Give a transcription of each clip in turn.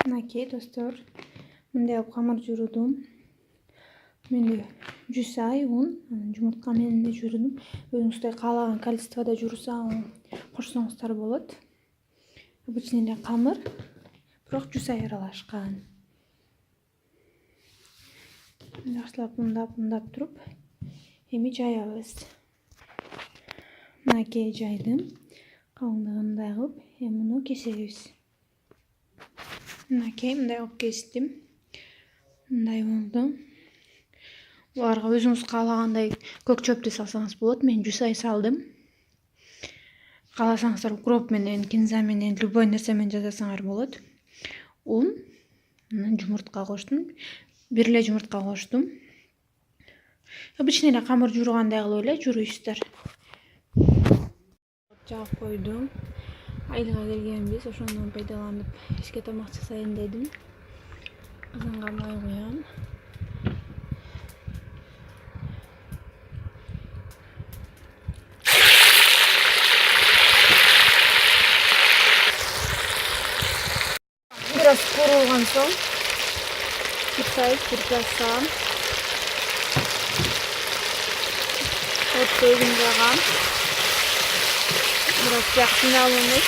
Мынакей достор, мындай алып камыр жуурдум. Менде 100 ай un, жумуртка менен да жуурдум. Өзүңүздөр каалаган количестводо жуурса, кошсоңуздар болот. Обычный эле камыр, бирок 100 ай аралашкан. Жакшылап ундап туруп, эми жаябыз. Мынакей жайдым. Калыңдыгындай кылып, эми муну кесебиз. Мынакей мындай кылып кестим. Мындай болду. Буларга өзүңүз каалагандай көк чөптү салсаңыз болот. Мен 100 ай салдым. Кааласаңыздар укроп менен, кинза менен, любой нерсе менен жасасаңар болот. Un, жумуртка коштум. Бир эле жумуртка коштум. Обычный эле камыр жуургандай кылып эле жууруйсуздар. Жагып койдум. Айылга келгенбиз, ошондон пайдаланып кечке тамак жасайын дедим. Казанга май куям. Biraz kurulgan soң bir sayıp bir жасам. Ottu өзүм жагам. Biraz жакшыналууну.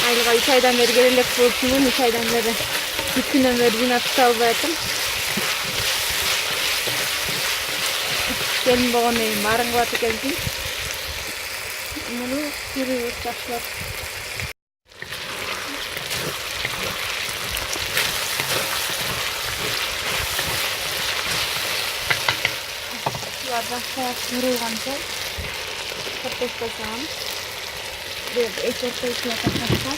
Айылга 3 айдан бери келе элек болчумун, 3 айдан бери 3 күндөн бери жыйнап тута албай атам. Келин болгондон кийин баарын кылат экенсиң. Муну жүрүбүз жакшылап. Жакшылап журулган соң картошка салам. Эч орто ичине картошка.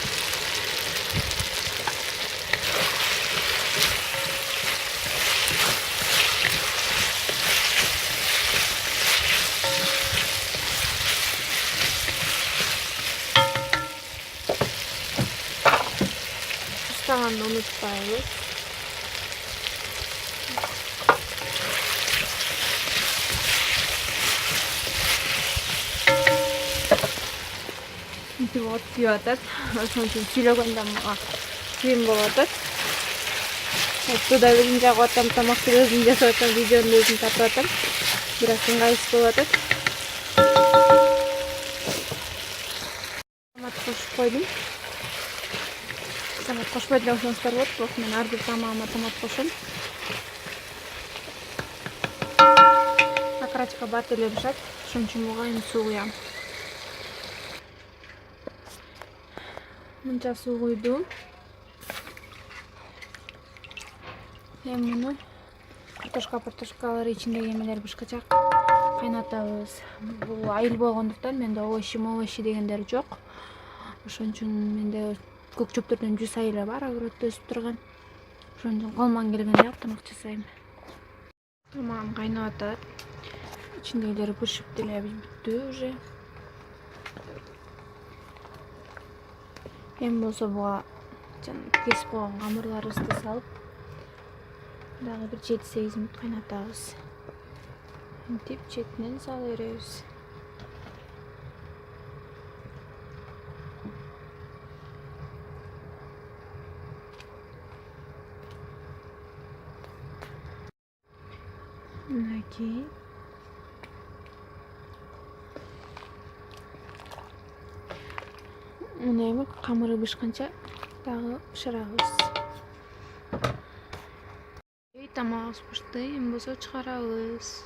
Tustaганды унутпайбыз. Вот күйөтөт. Ошон үчүн сүйлөгөндө мага кыйын болуп атат. Оттуда өзүм жагып атам, тамакты өзүм жасап атам, видеону өзүм тартып атам. Бирок ыңгайсыз болуп атат. Томат кошуп койдум. Томат кошпой деле койсоңуздар болот, бирок мен ар бир тамагыма томат кошом. Акрачка бат эле бышат, ошон үчүн буга эми суу куям. Мынча суу куйдум. Эми муну картошкалар ичиндеги эмелер бышкача кайнатабыз. Бул айыл болгондуктан менде овощи дегендер жок. Ошон үчүн менде көк чөптөрдөн 100 ай эле бар, огороддо өсүп турган. Ошон үчүн колуман келгенде тамак жасайм. Тамагым кайнап атат. Ичиндегилери бышып деле бүттү уже. Эми болсо буга кесип койгон камырларыбызды салып, дагы бир 7-8 мүнөт кайнатабыз. Интип четинен сала беребиз. Мынакей. Муну эми камыры бышканча дагы бышырабыз. Тамагыбыз бышты, эми болсо чыгарабыз.